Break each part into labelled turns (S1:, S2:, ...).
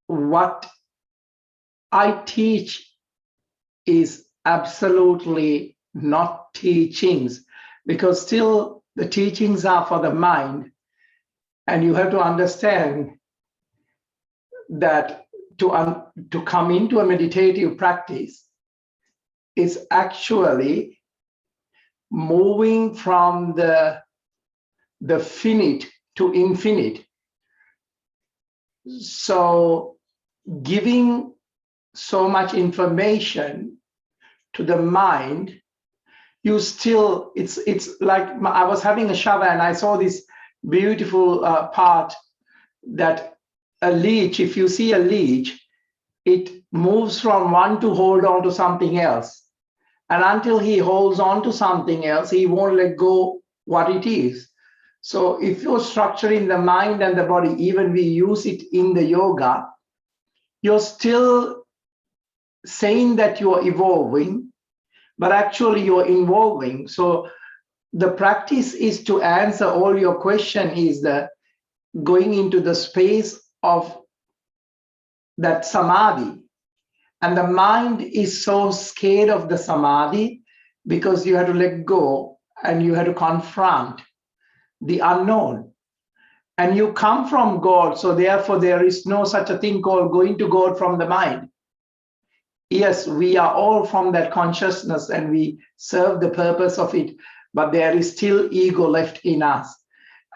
S1: What I teach is absolutely not teachings, because still the teachings are for the mind. And you have to understand that to come into a meditative practice is actually moving from the finite to infinite. So giving so much information to the mind, you still, it's like I was having a shower and I saw this beautiful part that a leech, if you see a leech, it moves from one to hold on to something else. And until he holds on to something else, he won't let go what it is. So if you're structuring the mind and the body, even we use it in the yoga, you're still saying that you're evolving, but actually you're involving. So the practice is to answer all your question is the going into the space of that samadhi. And the mind is so scared of the samadhi because you have to let go and you have to confront the unknown. And you come from God, so therefore there is no such a thing called going to God from the mind. Yes, we are all from that consciousness and we serve the purpose of it, but there is still ego left in us.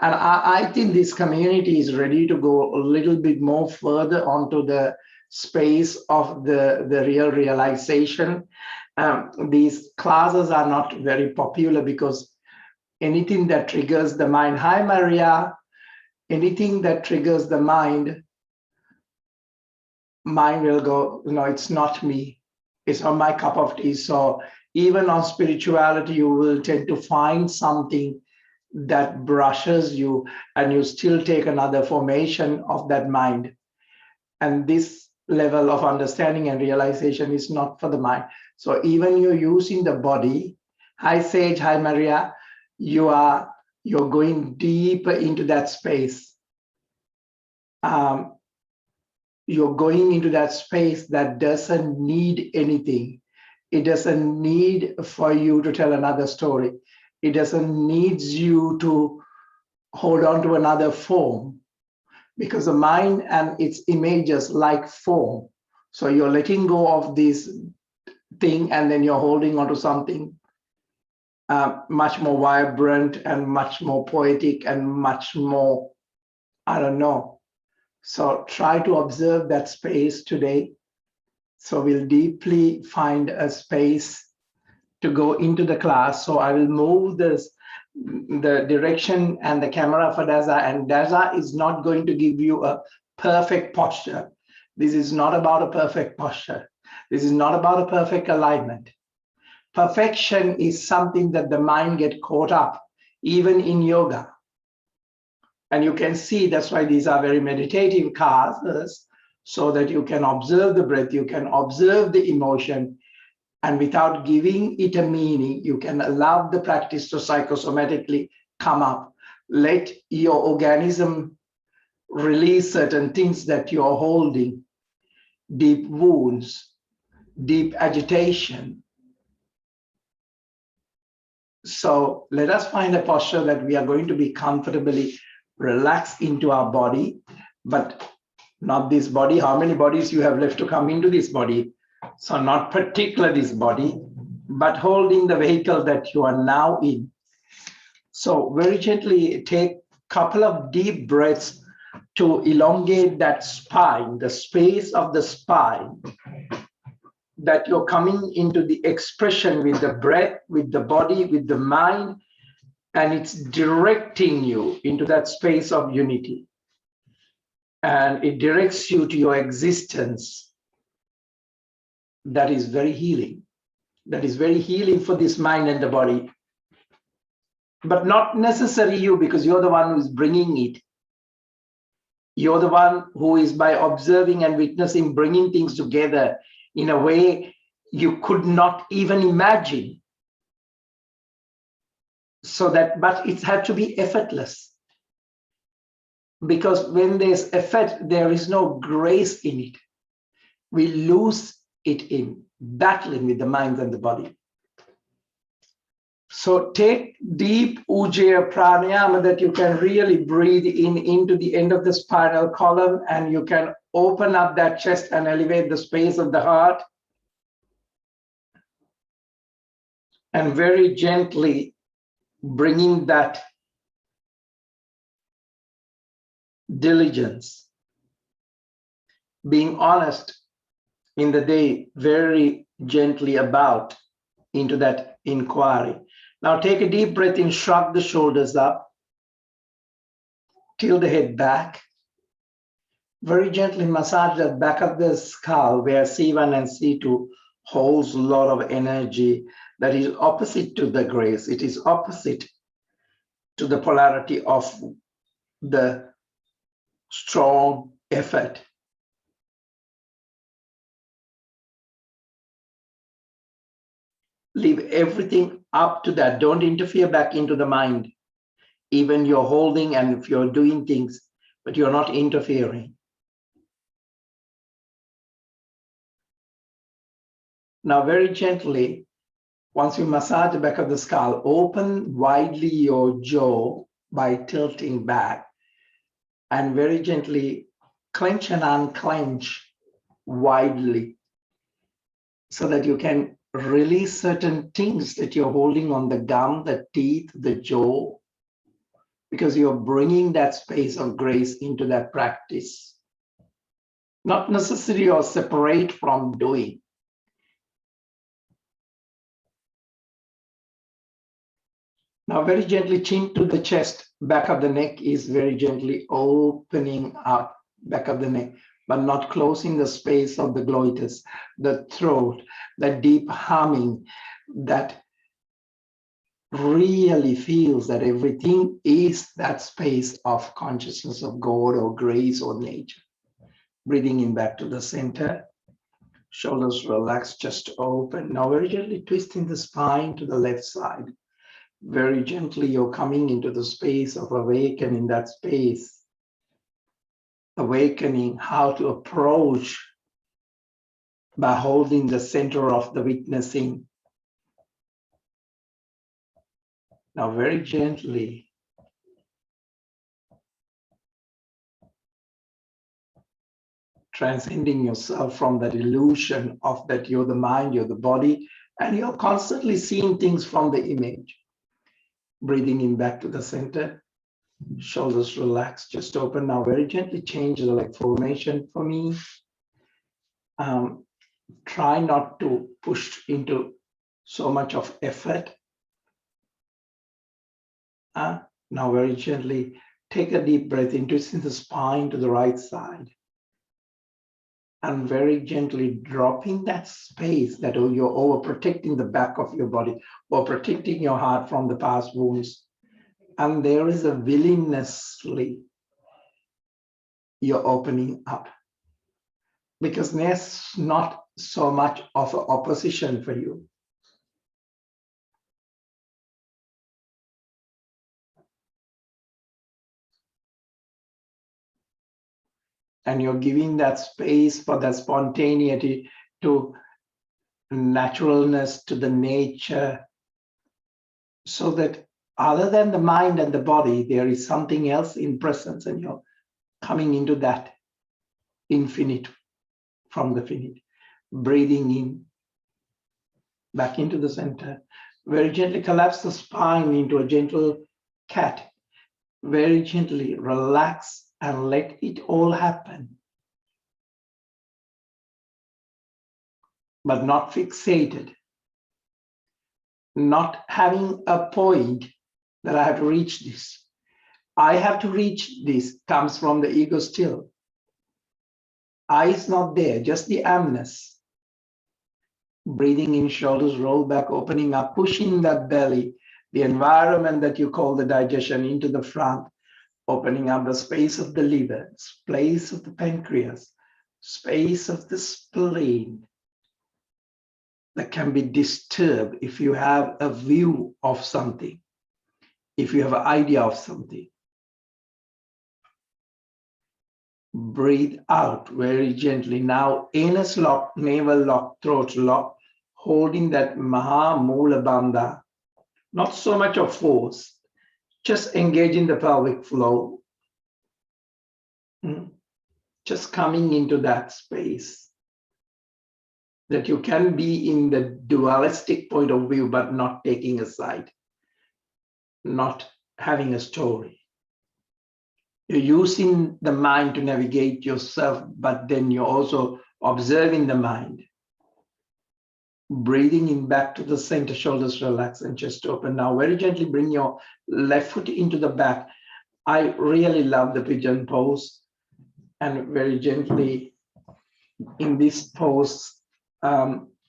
S1: And I think this community is ready to go a little bit more further onto the space of the real realization. These classes are not very popular because anything that triggers the mind, hi Maria, anything that triggers the mind will go, no, it's not me. It's not my cup of tea. So even on spirituality, you will tend to find something that brushes you and you still take another formation of that mind. And this level of understanding and realization is not for the mind. So even you're using the body, hi Sage, hi Maria, you're going deeper into that space. You're going into that space that doesn't need anything. It doesn't need for you to tell another story. It doesn't need you to hold on to another form, because the mind and its images like form. So you're letting go of this thing and then you're holding on to something much more vibrant and much more poetic and much more, I don't know. So try to observe that space today. So we'll deeply find a space to go into the class. So I will move the direction and the camera for Daza, and Daza is not going to give you a perfect posture. This is not about a perfect posture. This is not about a perfect alignment. Perfection is something that the mind gets caught up, even in yoga. And you can see that's why these are very meditative classes, so that you can observe the breath, you can observe the emotion, and without giving it a meaning, you can allow the practice to psychosomatically come up. Let your organism release certain things that you're holding, deep wounds, deep agitation. So let us find a posture that we are going to be comfortably relaxed into our body, but not this body. How many bodies you have left to come into this body? So not particular this body, but holding the vehicle that you are now in. So very gently take a couple of deep breaths to elongate that spine, the space of the spine, that you're coming into the expression with the breath, with the body, with the mind, and it's directing you into that space of unity. And it directs you to your existence. That is very healing. That is very healing for this mind and the body. But not necessarily you, because you're the one who is bringing it. You're the one who is, by observing and witnessing, bringing things together in a way you could not even imagine. So that, but it had to be effortless. Because when there's effort, there is no grace in it. We lose it in battling with the mind and the body. So take deep ujjayi pranayama that you can really breathe in into the end of the spinal column, and you can open up that chest and elevate the space of the heart. And very gently bringing that diligence, being honest in the day, very gently about into that inquiry. Now take a deep breath in, shrug the shoulders up, tilt the head back, very gently massage the back of the skull where C1 and C2 holds a lot of energy that is opposite to the grace. It is opposite to the polarity of the strong effort. Leave everything up to that. Don't interfere back into the mind. Even you're holding and if you're doing things, but you're not interfering. Now, very gently, once you massage the back of the skull, open widely your jaw by tilting back, and very gently clench and unclench widely so that you can release certain things that you're holding on the gum, the teeth, the jaw, because you're bringing that space of grace into that practice. Not necessarily or separate from doing. Now very gently chin to the chest, back of the neck is very gently opening up, back of the neck, but not closing the space of the gluteus, the throat, the deep humming that really feels that everything is that space of consciousness of God or grace or nature. Breathing in back to the center, shoulders relaxed, chest open. Now very gently twisting the spine to the left side. Very gently, you're coming into the space of awakening, that space. Awakening how to approach by holding the center of the witnessing. Now, very gently, transcending yourself from that illusion of that you're the mind, you're the body, and you're constantly seeing things from the image. Breathing in back to the center, shoulders relaxed, just open. Now very gently change the leg formation for me. Try not to push into so much of effort. Now very gently take a deep breath in, twisting the spine to the right side. And very gently dropping that space that you're overprotecting the back of your body or protecting your heart from the past wounds. And there is a willingnessly you're opening up. Because there's not so much of an opposition for you. And you're giving that space for that spontaneity to naturalness, to the nature, so that other than the mind and the body, there is something else in presence, and you're coming into that infinite from the finite. Breathing in, back into the center. Very gently collapse the spine into a gentle cat. Very gently relax and let it all happen. But not fixated. Not having a point that I have to reach this. I have to reach this comes from the ego still. I is not there, just the amness. Breathing in, shoulders roll back, opening up, pushing that belly, the environment that you call the digestion into the front, opening up the space of the liver, space of the pancreas, space of the spleen that can be disturbed if you have a view of something, if you have an idea of something. Breathe out very gently. Now, anus lock, navel lock, throat lock, holding that Maha Mula Bandha. Not so much of force, just engaging the pelvic floor. Just coming into that space. That you can be in the dualistic point of view, but not taking a side, not having a story. You're using the mind to navigate yourself, but then you're also observing the mind. Breathing in back to the center, shoulders relax and chest open. Now very gently bring your left foot into the back. I really love the pigeon pose, and very gently in this pose,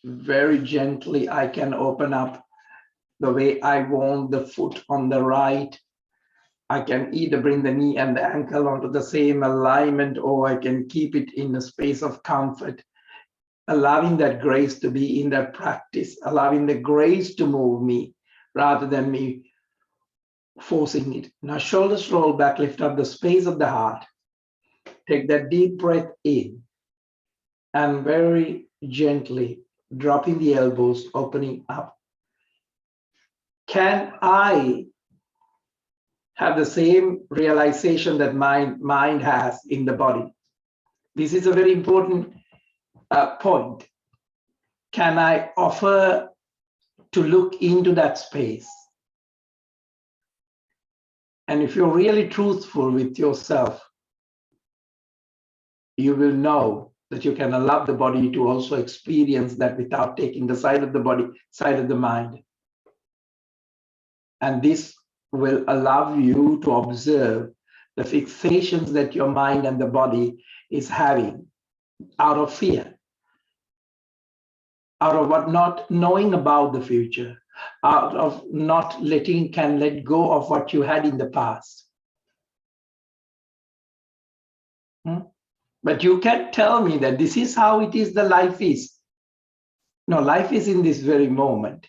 S1: very gently I can open up the way I want the foot on the right. I can either bring the knee and the ankle onto the same alignment, or I can keep it in a space of comfort, allowing that grace to be in that practice, allowing the grace to move me rather than me forcing it. Now shoulders roll back, lift up the space of the heart. Take that deep breath in and very gently dropping the elbows, opening up. Can I have the same realization that my mind has in the body? This is a very important point. Can I offer to look into that space? And if you're really truthful with yourself, you will know that you can allow the body to also experience that without taking the side of the body, side of the mind. And this will allow you to observe the fixations that your mind and the body is having out of fear, out of what not knowing about the future, out of not can let go of what you had in the past. But you can tell me that this is how it is, the life is. No, life is in this very moment.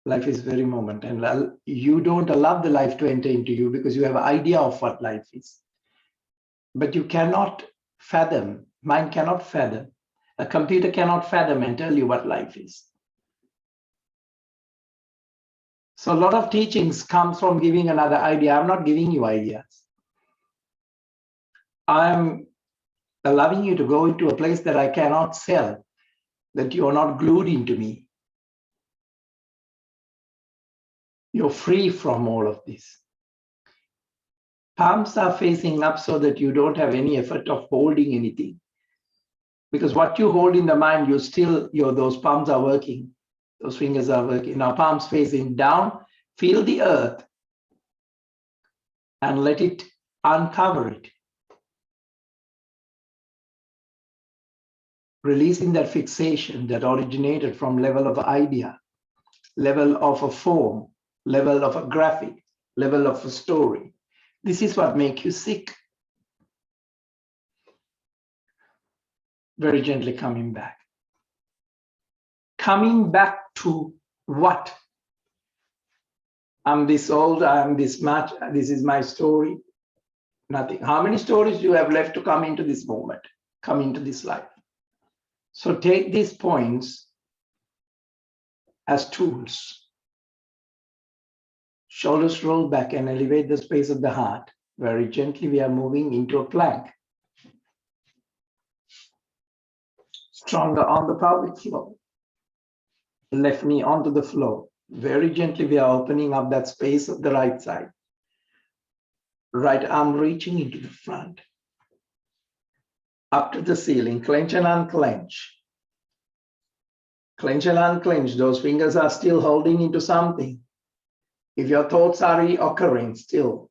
S1: Life is very moment, and you don't allow the life to enter into you because you have an idea of what life is. But you cannot fathom, mind cannot fathom, a computer cannot fathom and tell you what life is. So a lot of teachings comes from giving another idea. I'm not giving you ideas. I'm allowing you to go into a place that I cannot sell, that you are not glued into me. You're free from all of this. Palms are facing up so that you don't have any effort of holding anything. Because what you hold in the mind, those palms are working. Those fingers are working. Now palms facing down, feel the earth and let it uncover it. Releasing that fixation that originated from level of idea, level of a form, level of a graphic, level of a story. This is what makes you sick. Very gently coming back. Coming back to what? I'm this old, I'm this much, this is my story. Nothing. How many stories do you have left to come into this moment, come into this life? So take these points as tools. Shoulders roll back and elevate the space of the heart. Very gently, we are moving into a plank. Stronger on the pelvic floor. Left knee onto the floor. Very gently, we are opening up that space of the right side. Right arm reaching into the front. Up to the ceiling. Clench and unclench. Clench and unclench. Those fingers are still holding into something. If your thoughts are reoccurring still,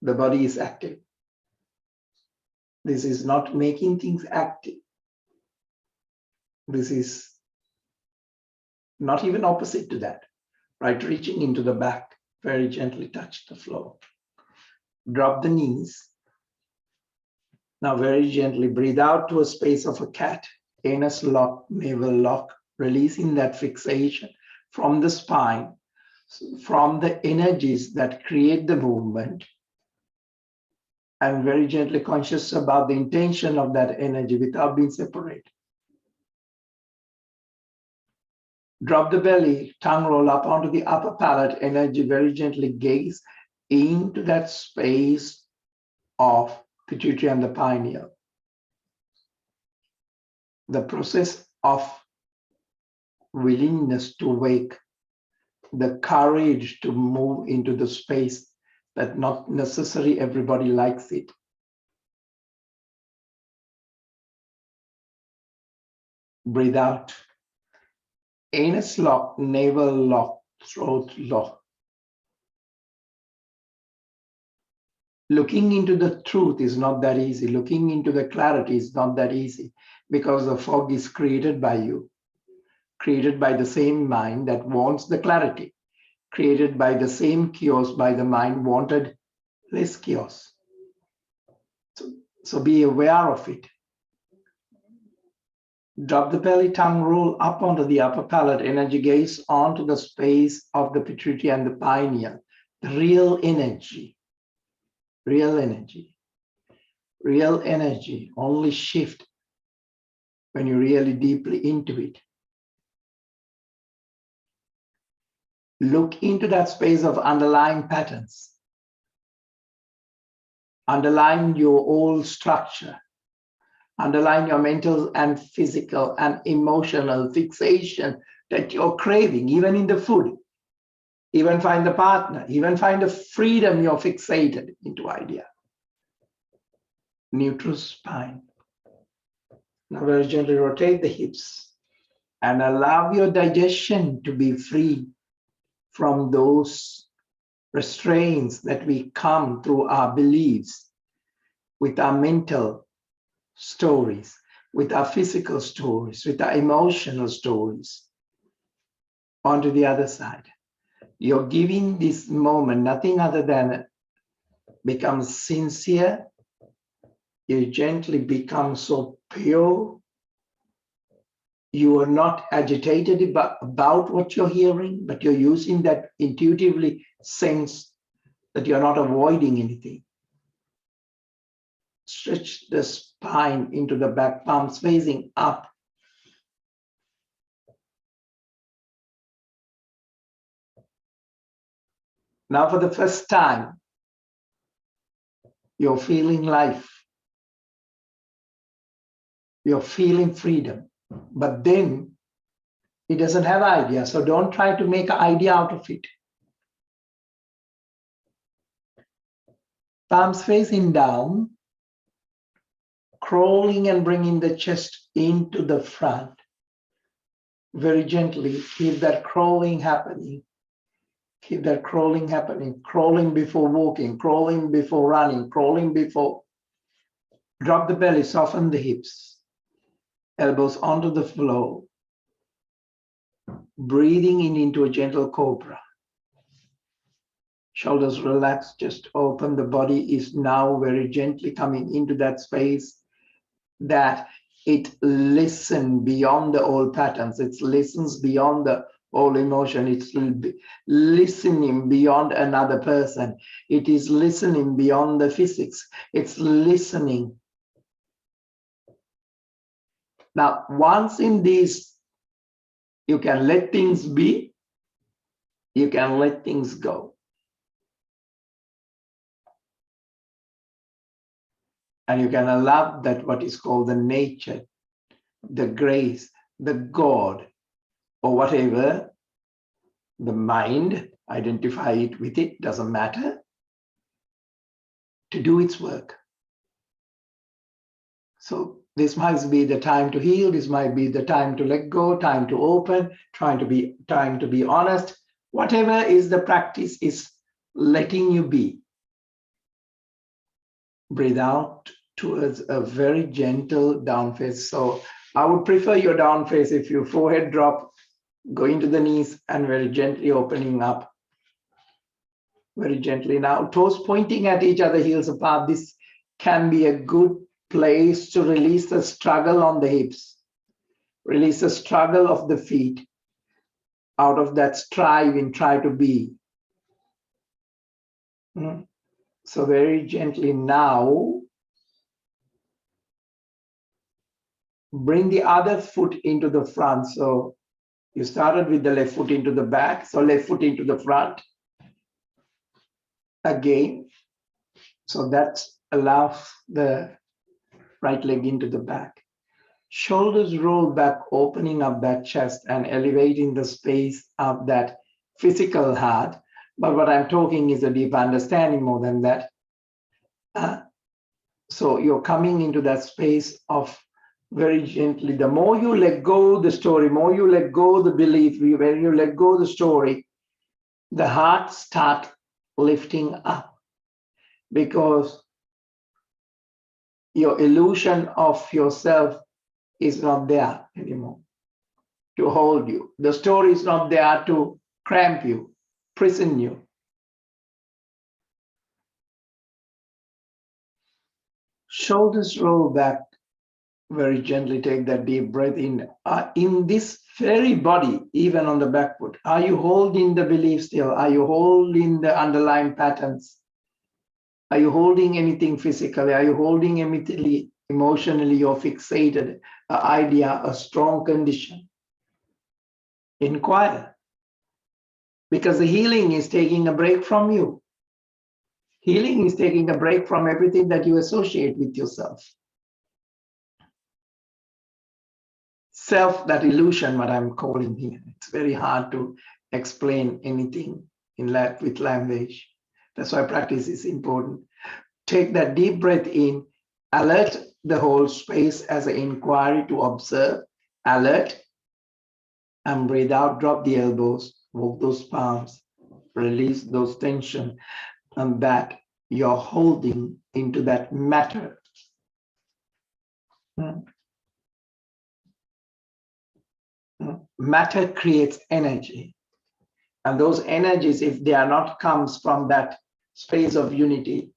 S1: the body is active. This is not making things active. This is not even opposite to that. Right, reaching into the back, very gently touch the floor. Drop the knees. Now very gently breathe out to a space of a cat. Anus lock, navel lock, releasing that fixation from the spine, from the energies that create the movement. and very gently conscious about the intention of that energy without being separate. Drop the belly, tongue roll up onto the upper palate, energy very gently gaze into that space of pituitary and the pineal. The process of willingness to wake, the courage to move into the space that not necessarily everybody likes it. Breathe out. Anus lock, navel lock, throat lock. Looking into the truth is not that easy. Looking into the clarity is not that easy because the fog is created by you, created by the same mind that wants the clarity, created by the same chaos by the mind wanted less chaos. So be aware of it. Drop the belly, tongue roll up onto the upper palate, energy gaze onto the space of the pituitary and the pineal. The real energy, real energy, real energy only shift when you're really deeply into it. Look into that space of underlying patterns, underlying your old structure, underline your mental and physical and emotional fixation that you're craving, even in the food, even find the partner, even find the freedom you're fixated into idea. Neutral spine. Now very gently rotate the hips and allow your digestion to be free from those restraints that we come through our beliefs with our mental stories, with our physical stories, with our emotional stories. Onto the other side. You're giving this moment nothing other than become sincere. You gently become so pure. You are not agitated about what you're hearing, but you're using that intuitively sense that you're not avoiding anything. Stretch the spine into the back, palms facing up. Now for the first time, you're feeling life. You're feeling freedom. But then it doesn't have idea, so don't try to make an idea out of it. Palms facing down, crawling and bringing the chest into the front. Very gently, keep that crawling happening. Keep that crawling happening. Crawling before walking, crawling before running, crawling before. Drop the belly, soften the hips. Elbows onto the floor. Breathing in into a gentle cobra. Shoulders relaxed, just open. The body is now very gently coming into that space that it listens beyond the old patterns. It listens beyond the old emotion. It's listening beyond another person. It is listening beyond the physics. It's listening. Now, once in this, you can let things be. You can let things go. And you can allow that what is called the nature, the grace, the God, or whatever, the mind, identify it with it, doesn't matter, to do its work. So this might be the time to heal, this might be the time to let go, time to open, time to be honest. Whatever is the practice is letting you be. Breathe out towards a very gentle down face. So I would prefer your down face if your forehead drop, go into the knees and very gently opening up. Very gently. Now, toes pointing at each other, heels apart. This can be a good place to release the struggle on the hips. Release the struggle of the feet out of that striving, try to be. So very gently now, bring the other foot into the front. So you started with the left foot into the back. So left foot into the front again. So that allows the right leg into the back. Shoulders roll back, opening up that chest and elevating the space of that physical heart. But what I'm talking is a deep understanding more than that. So you're coming into that space of very gently. The more you let go the story, more you let go the belief, when you let go the story, the heart starts lifting up, because your illusion of yourself is not there anymore to hold you. The story is not there to cramp you, prison you. Shoulders roll back very gently. Take that deep breath in. In this very body, even on the back foot, are you holding the belief still? Are you holding the underlying patterns? Are you holding anything physically? Are you holding anything emotionally? You're fixated, an idea, a strong condition. Inquire. Because the healing is taking a break from you. Healing is taking a break from everything that you associate with yourself. Self, that illusion, what I'm calling here. It's very hard to explain anything with language. That's why practice is important. Take that deep breath in, alert the whole space as an inquiry to observe, alert, and breathe out, drop the elbows, walk those palms, release those tension, and that you're holding into that matter. Matter creates energy. And those energies, if they are not comes from that space of unity,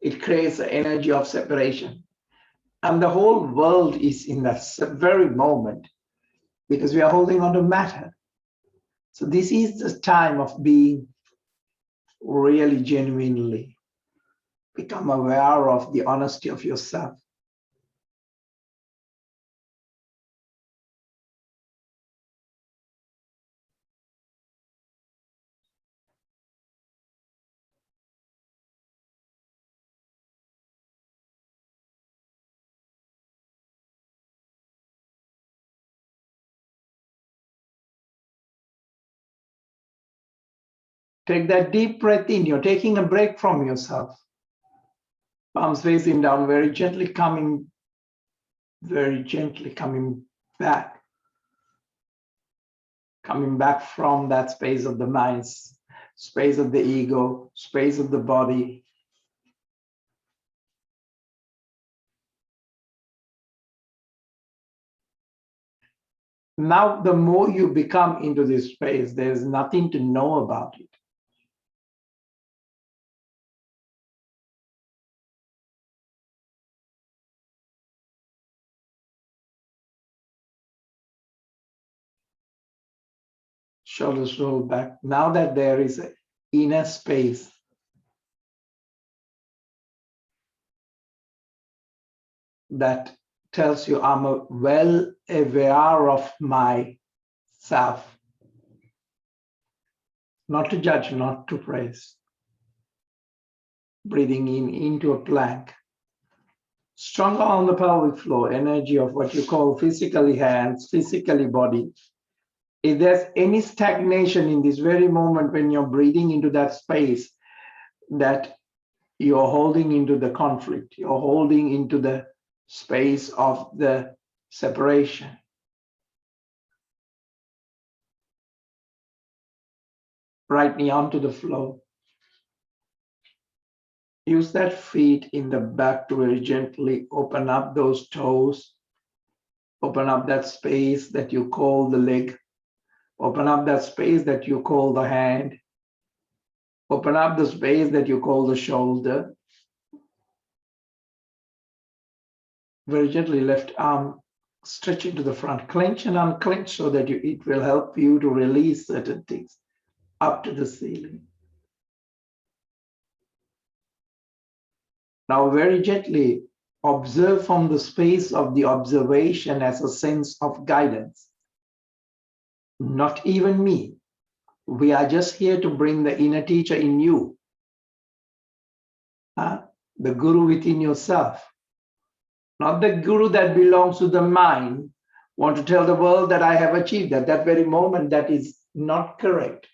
S1: it creates the energy of separation. And the whole world is in that very moment, because we are holding on to matter. So this is the time of being really genuinely become aware of the honesty of yourself. Take that deep breath in. You're taking a break from yourself. Palms facing down, very gently coming back. Coming back from that space of the mind, space of the ego, space of the body. Now, the more you become into this space, there's nothing to know about it. Shoulders roll back. Now that there is an inner space, that tells you I'm well aware of myself. Not to judge, not to praise. Breathing in into a plank. Stronger on the pelvic floor, energy of what you call physically hands, physically body. If there's any stagnation in this very moment when you're breathing into that space, that you're holding into the conflict, you're holding into the space of the separation. Right knee onto the floor. Use that feet in the back to very gently open up those toes. Open up that space that you call the leg. Open up that space that you call the hand. Open up the space that you call the shoulder. Very gently, left arm stretch into the front. Clench and unclench so that it will help you to release certain things up to the ceiling. Now very gently observe from the space of the observation as a sense of guidance. Not even me. We are just here to bring the inner teacher in you, the guru within yourself. Not the guru that belongs to the mind, want to tell the world that I have achieved that very moment. That is not correct.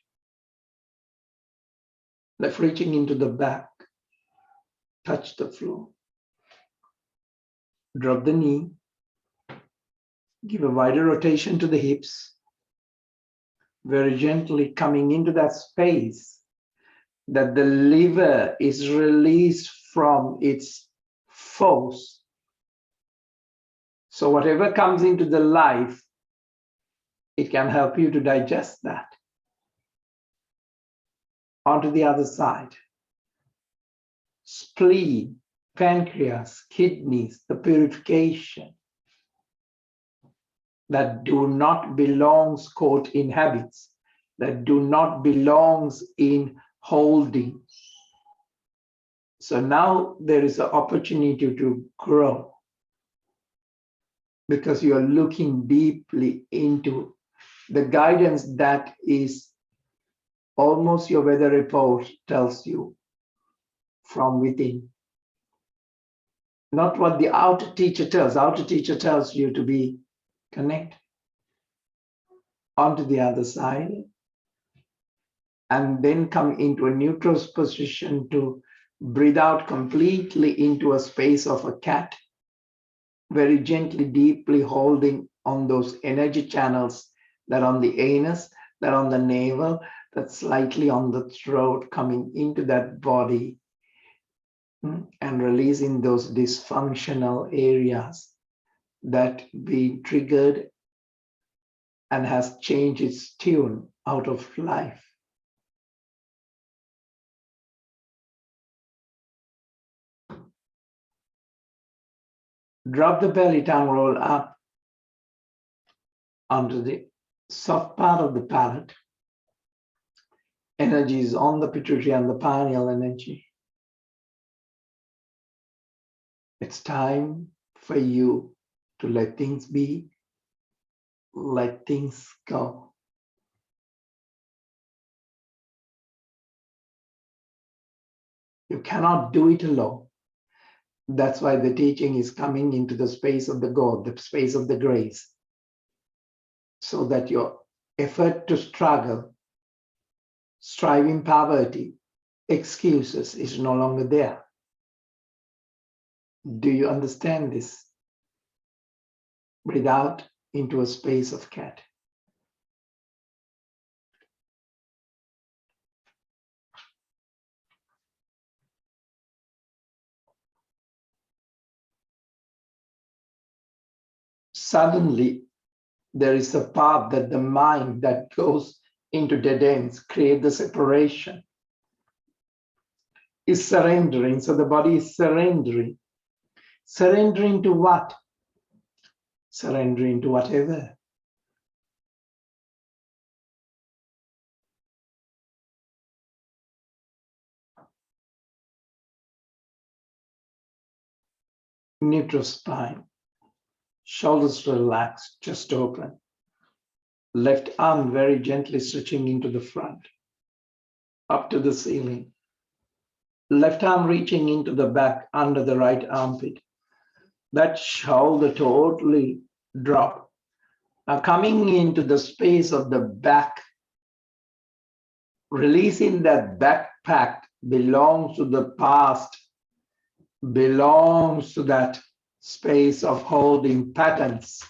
S1: Left reaching into the back, touch the floor. Drop the knee, give a wider rotation to the hips, very gently coming into that space that the liver is released from its force. So whatever comes into the life, it can help you to digest that. Onto the other side. Spleen, pancreas, kidneys, the purification that do not belongs, quote, in habits, that do not belongs in holding. So now there is an opportunity to grow because you are looking deeply into the guidance that is almost your weather report tells you from within. Not what the outer teacher tells. Outer teacher tells you to be connect onto the other side and then come into a neutral position to breathe out completely into a space of a cat, very gently, deeply holding on those energy channels that are on the anus, that are on the navel, that slightly on the throat, coming into that body and releasing those dysfunctional areas that be triggered and has changed its tune out of life. Drop the belly, tongue roll up onto the soft part of the palate. Energy is on the pituitary and the pineal energy. It's time for you to let things be, let things go. You cannot do it alone. That's why the teaching is coming into the space of the God, the space of the grace, so that your effort to struggle, striving poverty, excuses is no longer there. Do you understand this? Breathe out into a space of cat. Suddenly, there is a path that the mind that goes into dead ends, create the separation, is surrendering. So the body is surrendering. Surrendering to what? Surrendering to whatever. Neutral spine. Shoulders relaxed, chest open. Left arm very gently stretching into the front, up to the ceiling. Left arm reaching into the back under the right armpit. That shoulder totally drop. Now coming into the space of the back, releasing that backpack belongs to the past, belongs to that space of holding patterns,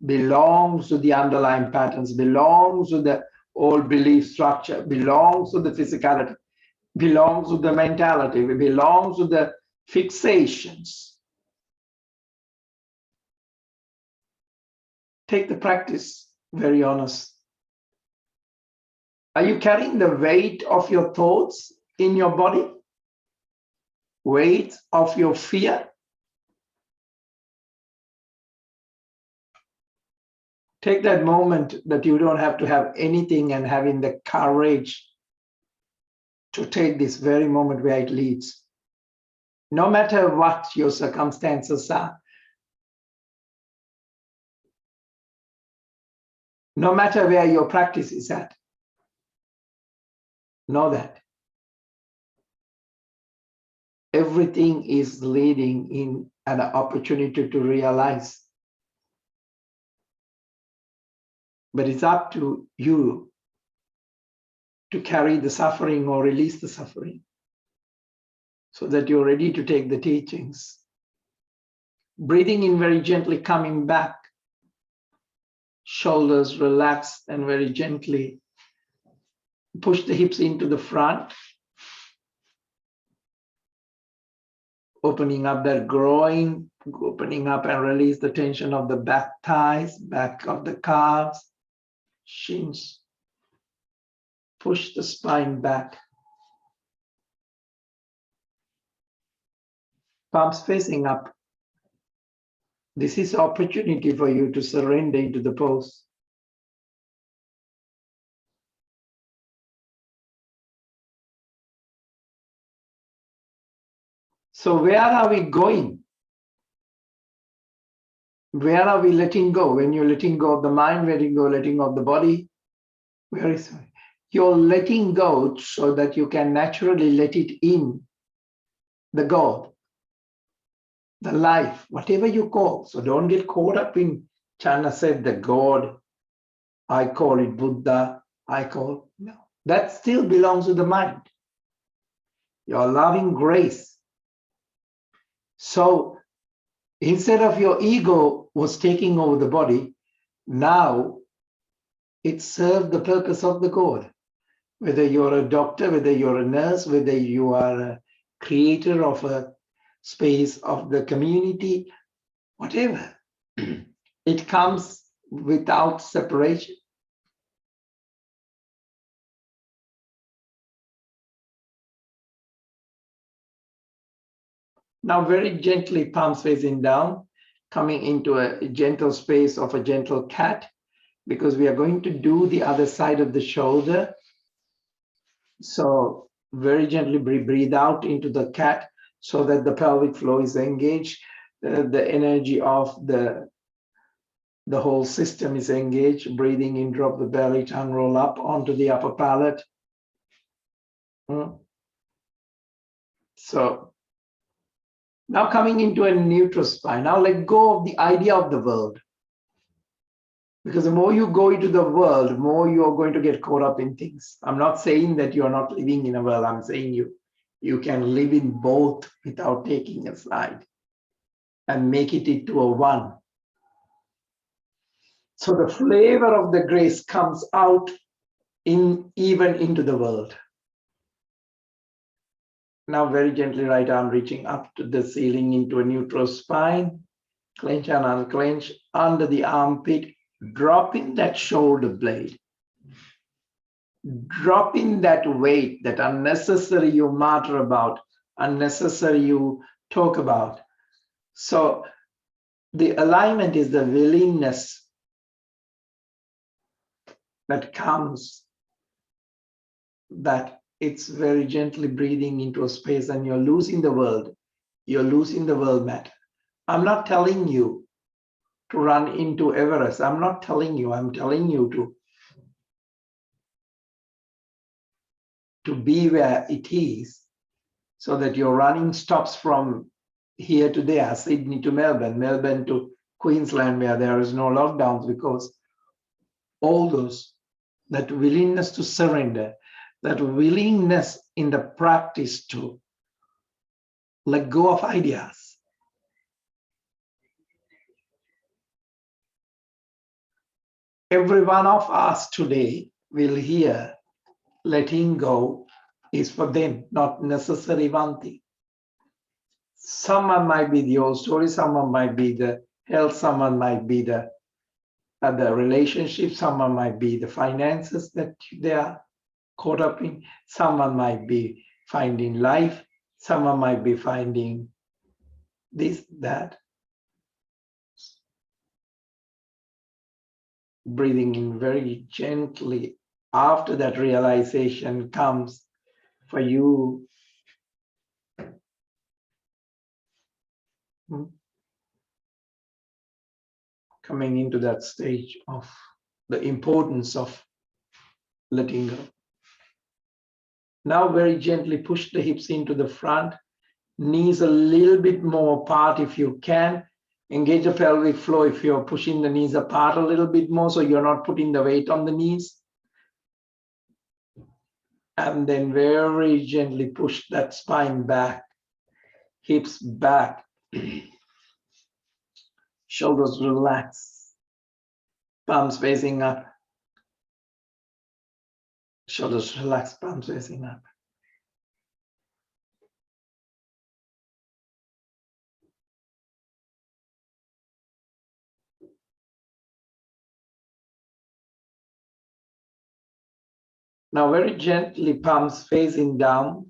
S1: belongs to the underlying patterns, belongs to the old belief structure, belongs to the physicality, belongs to the mentality, belongs to the fixations. Take the practice, very honest. Are you carrying the weight of your thoughts in your body? Weight of your fear? Take that moment that you don't have to have anything and having the courage to take this very moment where it leads. No matter what your circumstances are, no matter where your practice is at, know that everything is leading in an opportunity to realize. But it's up to you to carry the suffering or release the suffering so that you're ready to take the teachings. Breathing in very gently, coming back, shoulders relaxed, and very gently push the hips into the front, opening up that groin, opening up and release the tension of the back thighs, back of the calves, shins. Push the spine back. Palms facing up. This is opportunity for you to surrender into the pose. So where are we going? Where are we letting go? When you're letting go of the mind, letting go of the body, where is it? You're letting go so that you can naturally let it in, the God, the life, whatever you call. So don't get caught up in, Channa said, the God, I call it Buddha, no. That still belongs to the mind. Your loving grace. So instead of your ego was taking over the body, now it served the purpose of the God. Whether you're a doctor, whether you're a nurse, whether you are a creator of a space of the community, whatever, it comes without separation. Now very gently, palms facing down, coming into a gentle space of a gentle cat, because we are going to do the other side of the shoulder. So very gently breathe out into the cat so that the pelvic floor is engaged, the energy of the whole system is engaged. Breathing in, drop the belly, tongue roll up onto the upper palate. So now coming into a neutral spine. Now let go of the idea of the world. Because the more you go into the world, more you are going to get caught up in things. I'm not saying that you're not living in a world. I'm saying you can live in both without taking a side and make it into a one. So the flavor of the grace comes out even into the world. Now very gently, right arm reaching up to the ceiling into a neutral spine. Clench and unclench under the armpit. Dropping that shoulder blade. Dropping that weight, that unnecessary you matter about, unnecessary you talk about. So the alignment is the willingness that comes, that it's very gently breathing into a space and you're losing the world. You're losing the world matter. I'm not telling you to run into Everest. I'm not telling you, I'm telling you to be where it is so that your running stops from here to there, Sydney to Melbourne, Melbourne to Queensland, where there is no lockdowns, because all those, that willingness to surrender, that willingness in the practice to let go of ideas. Every one of us today will hear letting go is for them, not necessarily one thing. Someone might be the old story, someone might be the health, someone might be the relationship, someone might be the finances that they are caught up in, someone might be finding life, someone might be finding this, that. Breathing in very gently. After that realization comes for you Coming into that stage of the importance of letting go. Now very gently push the hips into the front, knees a little bit more apart if you can. Engage the pelvic floor if you're pushing the knees apart a little bit more, so you're not putting the weight on the knees. And then very gently push that spine back, hips back, shoulders relax, palms facing up, shoulders relax, palms facing up. Now very gently, palms facing down,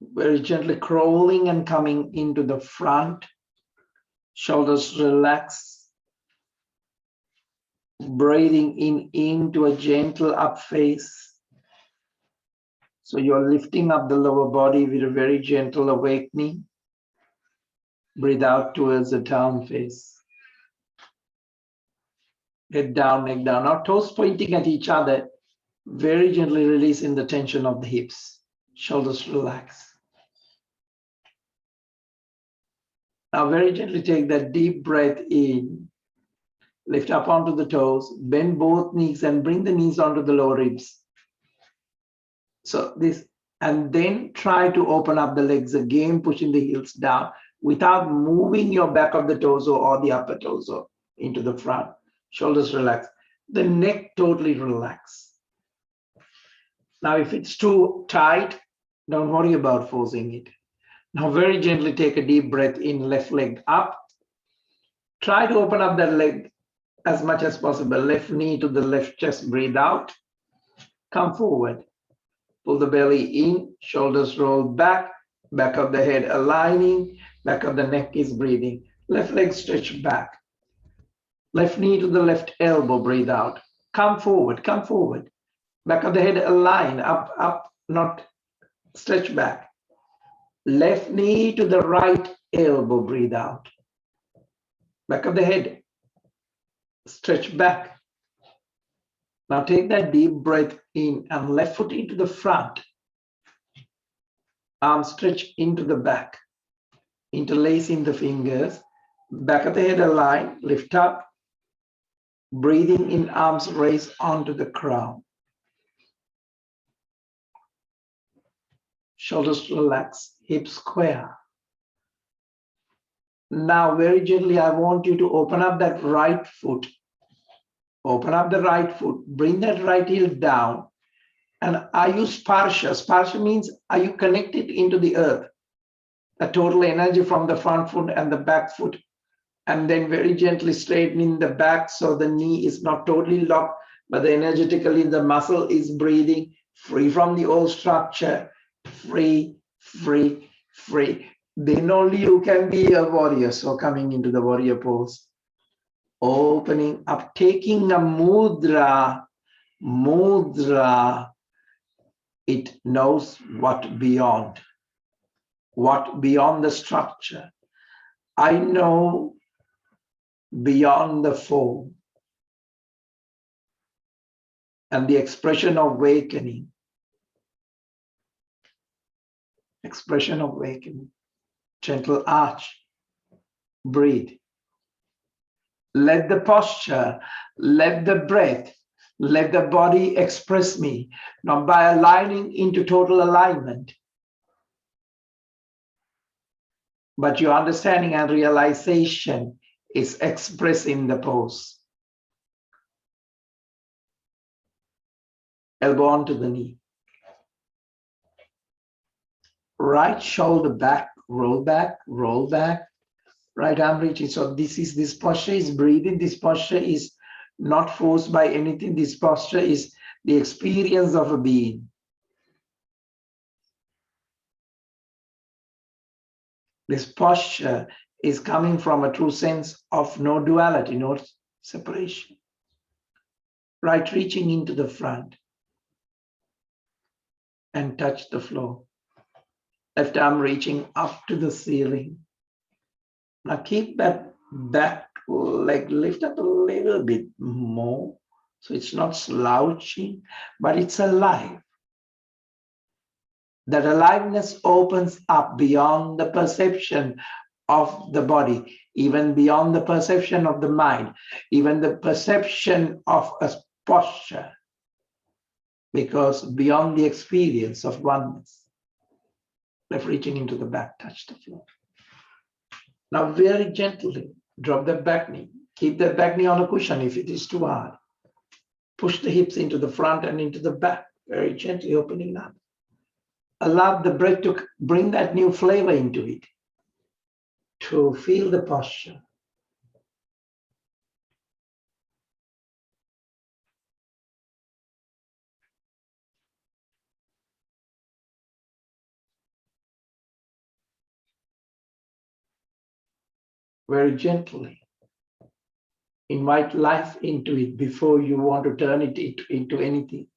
S1: very gently crawling and coming into the front, shoulders relax, breathing in into a gentle up face. So you're lifting up the lower body with a very gentle awakening. Breathe out towards the down face. Head down, neck down. Now toes pointing at each other. Very gently releasing the tension of the hips. Shoulders relax. Now very gently take that deep breath in. Lift up onto the toes. Bend both knees and bring the knees onto the lower ribs. So this, and then try to open up the legs again, pushing the heels down without moving your back of the torso or the upper torso into the front. Shoulders relax. The neck totally relax. Now, if it's too tight, don't worry about forcing it. Now, very gently take a deep breath in, left leg up. Try to open up that leg as much as possible. Left knee to the left chest, breathe out. Come forward. Pull the belly in, shoulders roll back, back of the head aligning, back of the neck is breathing. Left leg stretch back. Left knee to the left elbow, breathe out. Come forward, come forward. Back of the head align, up, up, not stretch back. Left knee to the right elbow, breathe out. Back of the head, stretch back. Now take that deep breath in and left foot into the front. Arms stretch into the back. Interlacing the fingers. Back of the head align, lift up. Breathing in, arms raise onto the crown. Shoulders relax, hips square. Now very gently, I want you to open up that right foot. Open up the right foot, bring that right heel down. And are you sparsha? Sparsha means, are you connected into the earth? The total energy from the front foot and the back foot. And then very gently straightening the back so the knee is not totally locked, but energetically the muscle is breathing, free from the old structure, free, free, free. Then only you can be a warrior. So coming into the warrior pose. Opening up, taking a mudra. Mudra, it knows what beyond the structure. I know beyond the form and the expression of awakening. Expression of awakening. Gentle arch. Breathe. Let the posture, let the breath, let the body express me. Now by aligning into total alignment, but your understanding and realization is expressed in the pose. Elbow onto the knee. Right shoulder back, roll back, roll back. Right arm reaching. So this posture is breathing. This posture is not forced by anything. This posture is the experience of a being. This posture is coming from a true sense of no duality, no separation. Right reaching into the front and touch the floor. Left arm reaching up to the ceiling. Now keep that back leg lift up a little bit more. So it's not slouching, but it's alive. That aliveness opens up beyond the perception of the body, even beyond the perception of the mind, even the perception of a posture, because beyond the experience of oneness. Left reaching into the back, touch the floor. Now very gently drop the back knee. Keep the back knee on a cushion if it is too hard. Push the hips into the front and into the back, very gently opening up. Allow the breath to bring that new flavor into it, to feel the posture. Very gently invite life into it before you want to turn it into anything.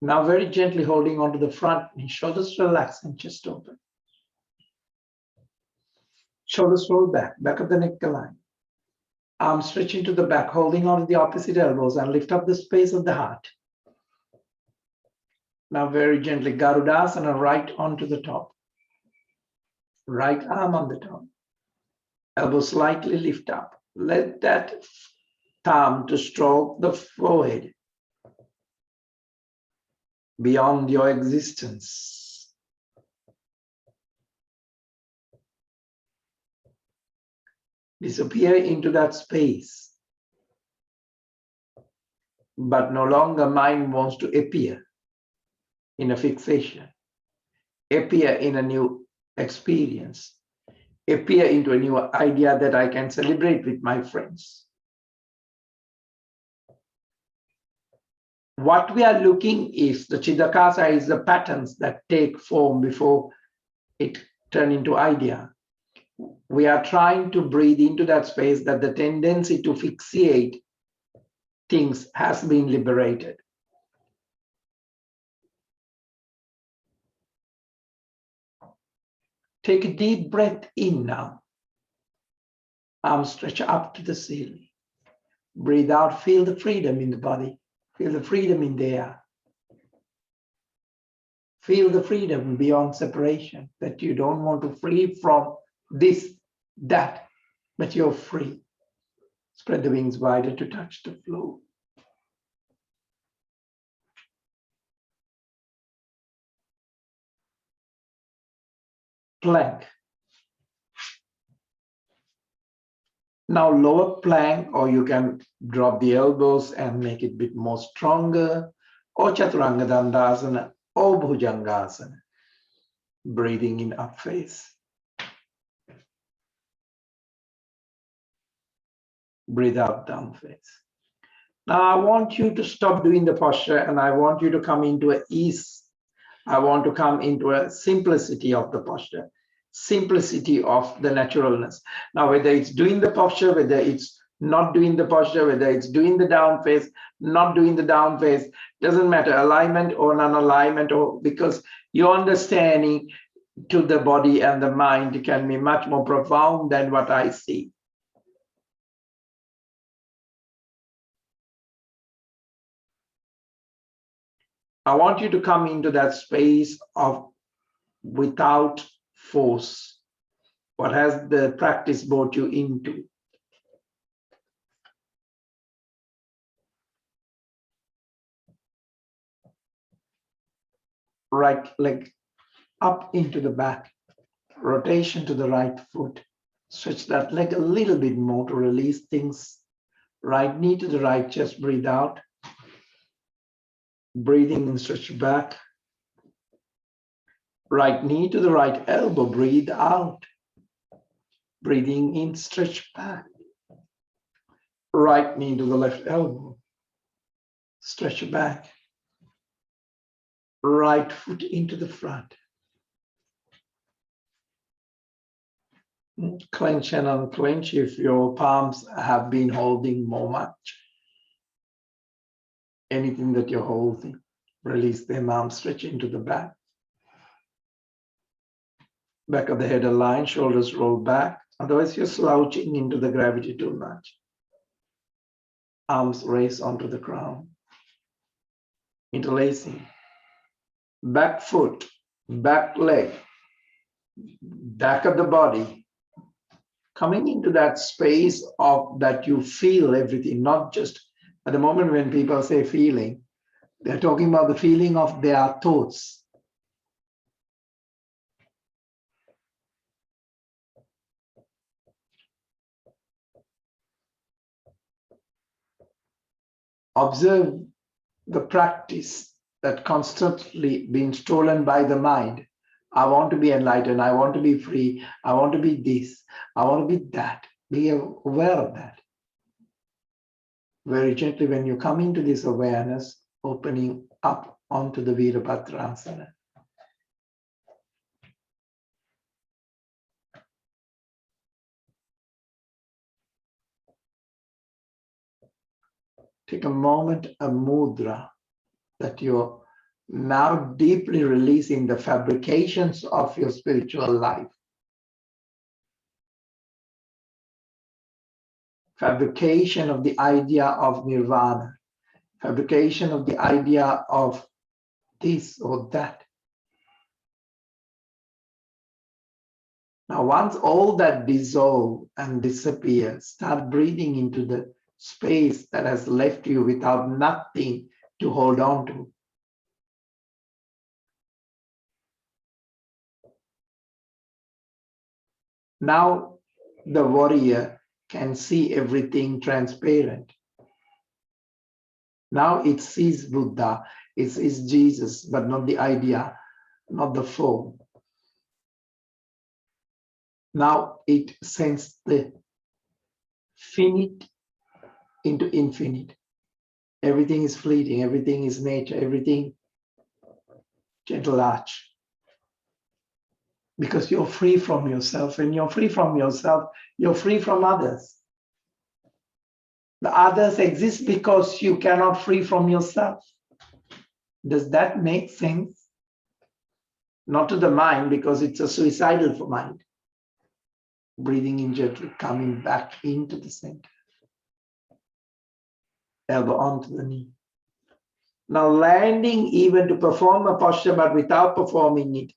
S1: Now very gently holding onto the front knee, shoulders relax and chest open. Shoulders roll back, back of the neck aligned. Arms stretching to the back, holding onto the opposite elbows and lift up the space of the heart. Now very gently, Garudasana, right onto the top. Right arm on the top. Elbow slightly lift up. Let that thumb to stroke the forehead beyond your existence. Disappear into that space. But no longer mind wants to appear in a fixation. Appear in a new experience. Appear into a new idea that I can celebrate with my friends. What we are looking is the Chiddakasa is the patterns that take form before it turn into idea. We are trying to breathe into that space that the tendency to fixate things has been liberated. Take a deep breath in now. Arms stretch up to the ceiling. Breathe out, feel the freedom in the body. Feel the freedom in the air. Feel the freedom beyond separation, that you don't want to free from this, that, but you're free. Spread the wings wider to touch the floor. Plank. Now lower plank, or you can drop the elbows and make it a bit more stronger, or Chaturanga Dandasana, or Bhujangasana. Breathing in up face. Breathe out down face. Now I want you to stop doing the posture and I want you to come into an ease. I want to come into a simplicity of the posture, simplicity of the naturalness. Now, whether it's doing the posture, whether it's not doing the posture, whether it's doing the down face, not doing the down face, doesn't matter, alignment or non-alignment, or because your understanding to the body and the mind can be much more profound than what I see. I want you to come into that space of without force. What has the practice brought you into? Right leg up into the back, rotation to the right foot. Stretch that leg a little bit more to release things. Right knee to the right chest, breathe out. Breathing and stretch back. Right knee to the right elbow, breathe out. Breathing in, stretch back. Right knee to the left elbow, stretch back. Right foot into the front. Clench and unclench if your palms have been holding more much. Anything that you're holding. Release them, arms stretch into the back. Back of the head aligned, shoulders roll back. Otherwise, you're slouching into the gravity too much. Arms raise onto the ground. Interlacing. Back foot, back leg, back of the body. Coming into that space of that you feel everything, not just at the moment when people say feeling, they're talking about the feeling of their thoughts. Observe the practice that constantly being stolen by the mind. I want to be enlightened. I want to be free. I want to be this. I want to be that. Be aware of that. Very gently, when you come into this awareness, opening up onto the Virabhadrasana. Take a moment, a mudra, that you're now deeply releasing the fabrications of your spiritual life. Fabrication of the idea of nirvana. Fabrication of the idea of this or that. Now, once all that dissolves and disappears, start breathing into the space that has left you without nothing to hold on to. Now, the warrior can see everything transparent. Now it sees Buddha, it sees Jesus, but not the idea, not the form. Now it sends the finite into infinite. Everything is fleeting, everything is nature, everything gentle arch. Because you're free from yourself. When you're free from yourself, you're free from others. The others exist because you cannot free from yourself. Does that make sense? Not to the mind, because it's a suicidal mind. Breathing in gently, coming back into the center. Elbow onto the knee. Now landing even to perform a posture, but without performing it.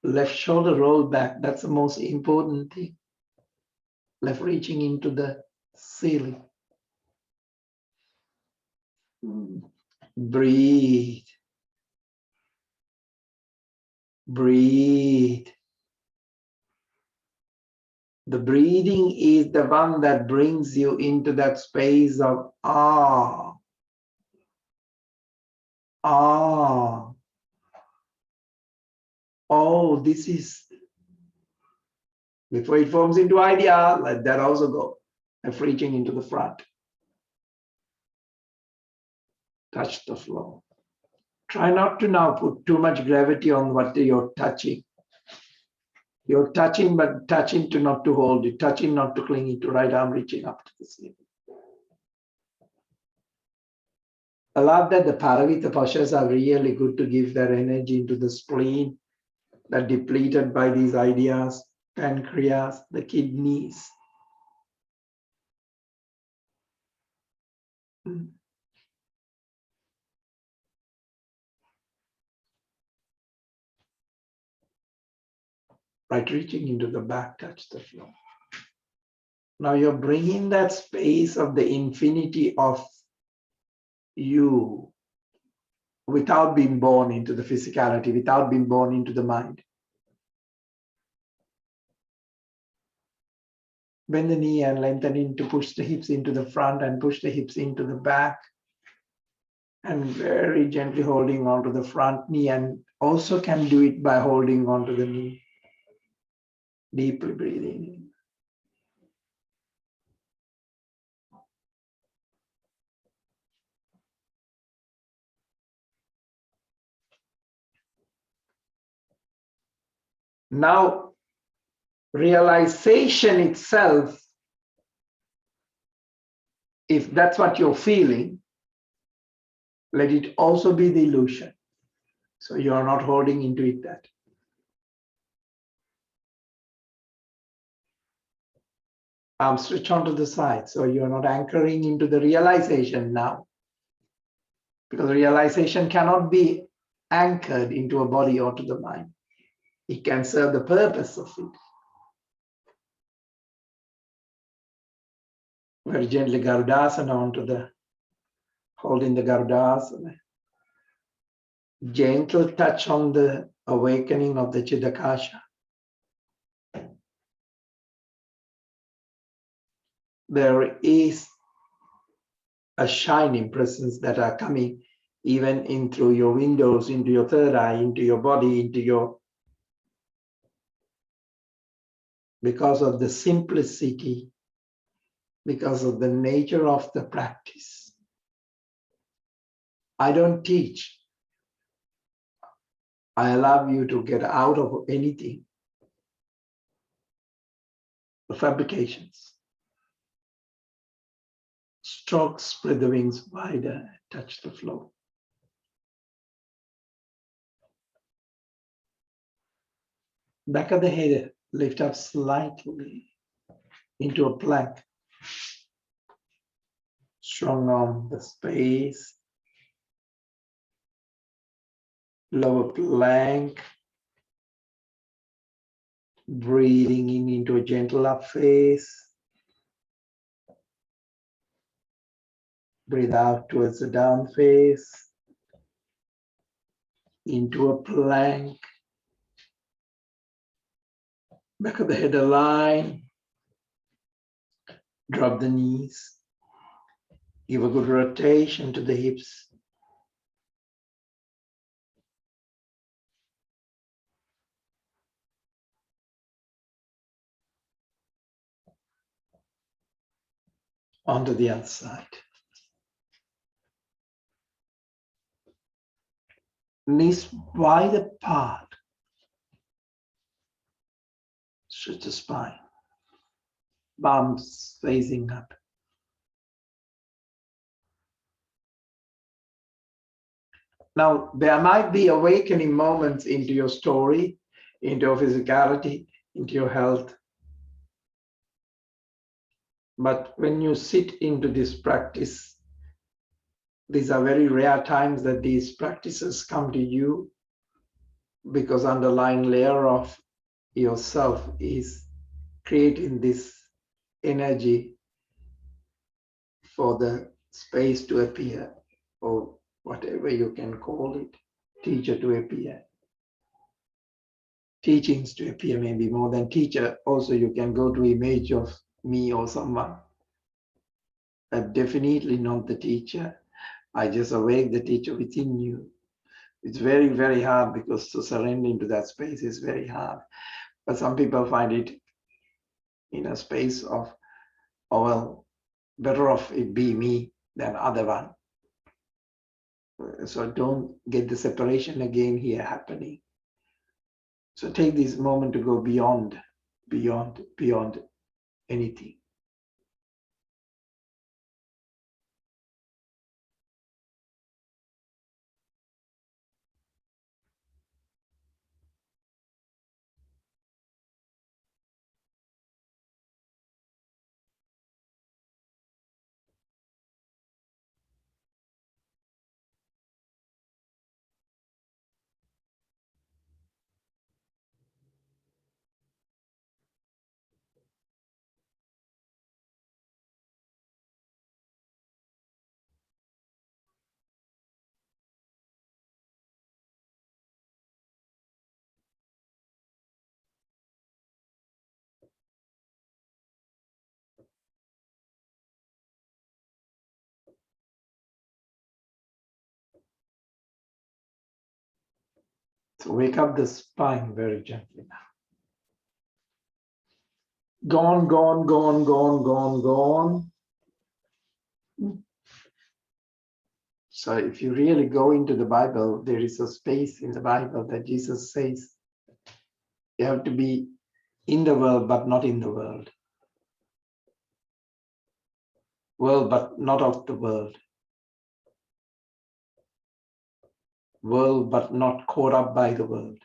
S1: Left shoulder roll back. That's the most important thing. Left reaching into the ceiling. Breathe. Breathe. The breathing is the one that brings you into that space of ah. Ah. Oh, this is, before it forms into idea, let that also go. Left reaching into the front. Touch the floor. Try not to now put too much gravity on what you're touching. You're touching, but touching to not to hold it, touching not to cling it, to right arm reaching up to the ceiling. I love that the Paravita postures are really good to give that energy into the spleen that depleted by these ideas, pancreas, the kidneys. Right, reaching into the back, touch the floor. Now you're bringing that space of the infinity of you without being born into the physicality, without being born into the mind. Bend the knee and lengthen in to push the hips into the front and push the hips into the back. And very gently holding onto the front knee, and also can do it by holding onto the knee. Deeply breathing in. Now, realization itself, if that's what you're feeling, Let it also be the illusion. So you are not holding into it that. Arms stretch onto the side. So you are not anchoring into the realization now. Because realization cannot be anchored into a body or to the mind. It can serve the purpose of it. Very gently Garudasana onto the, holding the Garudasana. Gentle touch on the awakening of the Chiddakasha. There is a shining presence that are coming even in through your windows, into your third eye, into your body, into your, because of the simplicity, because of the nature of the practice. I don't teach. I allow you to get out of anything, the fabrications. Stroke, spread the wings wider, touch the floor. Back of the head, lift up slightly into a plank. Strong on the space. Lower plank. Breathing in into a gentle up face. Breathe out towards the down face. Into a plank. Back of the head align. Drop the knees. Give a good rotation to the hips. Onto the other side. Knees wide apart. Stretch the spine. Palms facing up. Now, there might be awakening moments into your story, into your physicality, into your health. But when you sit into this practice, these are very rare times that these practices come to you, because underlying layer of yourself is creating this energy for the space to appear, or whatever you can call it, teacher to appear. Teachings to appear, maybe more than teacher. Also, you can go to image of me or someone. I'm definitely not the teacher. I just awake the teacher within you. It's very, very hard, because to surrender into that space is very hard. But some people find it in a space of, oh, well, better off it be me than other one. So don't get the separation again here happening. So take this moment to go beyond anything. So wake up the spine very gently now. Gone, gone, gone, gone, gone, gone. So if you really go into the Bible, there is a space in the Bible that Jesus says, you have to be in the world, but not in the world. World, but not of the world. world, but not caught up by the world.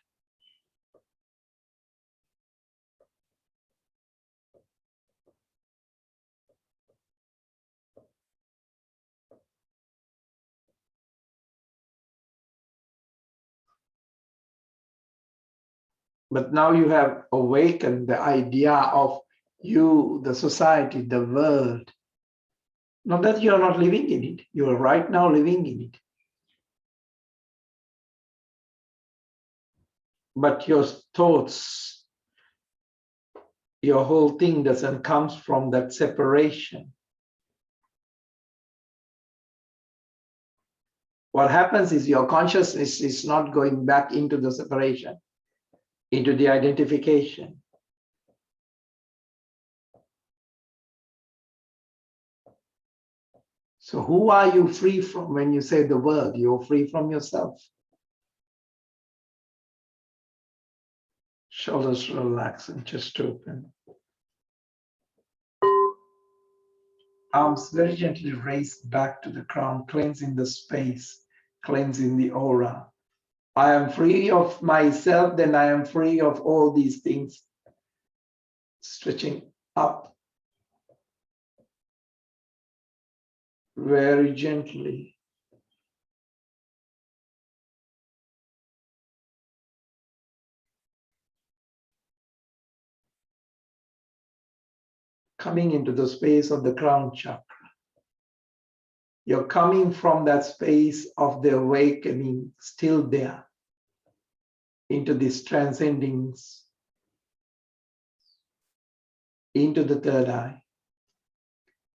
S1: But now you have awakened the idea of you, the society, the world. Not that you are not living in it, you are right now living in it. But your thoughts, your whole thing doesn't come from that separation. What happens is your consciousness is not going back into the separation, into the identification. So who are you free from when you say the world? You're free from yourself. Shoulders relax and chest open. Arms very gently raised back to the crown, cleansing the space, cleansing the aura. I am free of myself, then I am free of all these things. Stretching up very gently. Coming into the space of the crown chakra. You're coming from that space of the awakening, still there, into this transcending, into the third eye,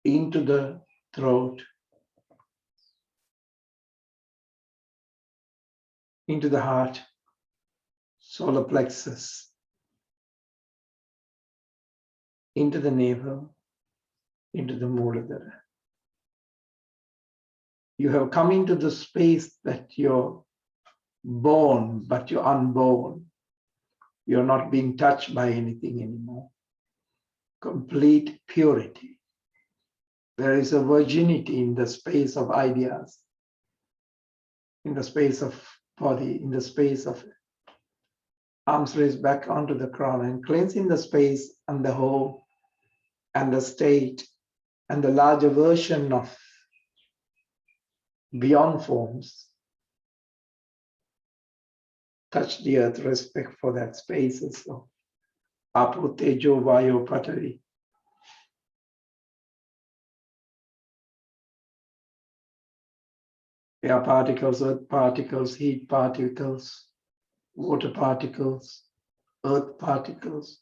S1: into the throat, into the heart, solar plexus, into the navel, into the Muladhara. You have come into the space that you're born, but you're unborn. You're not being touched by anything anymore. Complete purity. There is a virginity in the space of ideas, in the space of body, in the space of arms raised back onto the crown and cleansing the space and the whole and the state and the larger version of beyond forms. Touch the earth, respect for that space as well. Apo, Tejo, Vayo, Patavi. Air particles, earth particles, heat particles, water particles, earth particles.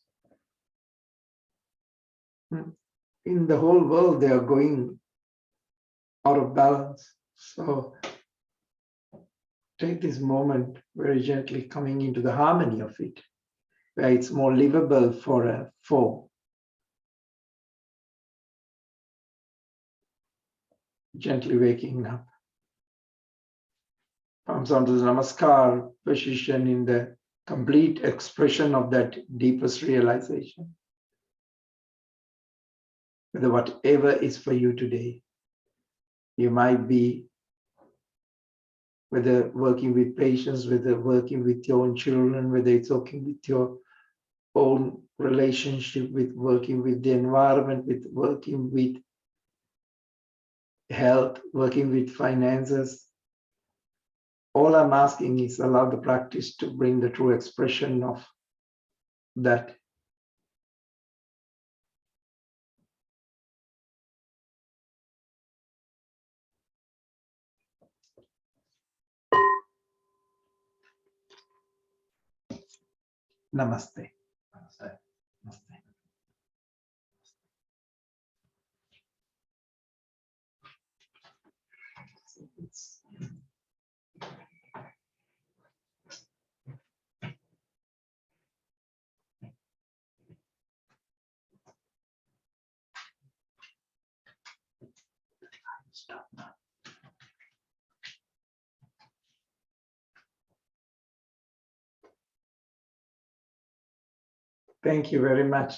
S1: In the whole world, they are going out of balance. So take this moment very gently, coming into the harmony of it, where it's more livable for a form. Gently waking up. Comes onto the Namaskar position in the complete expression of that deepest realization. Whether whatever is for you today, you might be, whether working with patients, whether working with your own children, whether it's working with your own relationship, with working with the environment, with working with health, working with finances. All I'm asking is allow the practice to bring the true expression of that. Namaste. Namaste. Namaste. Stop now. Thank you very much,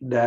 S1: Dad.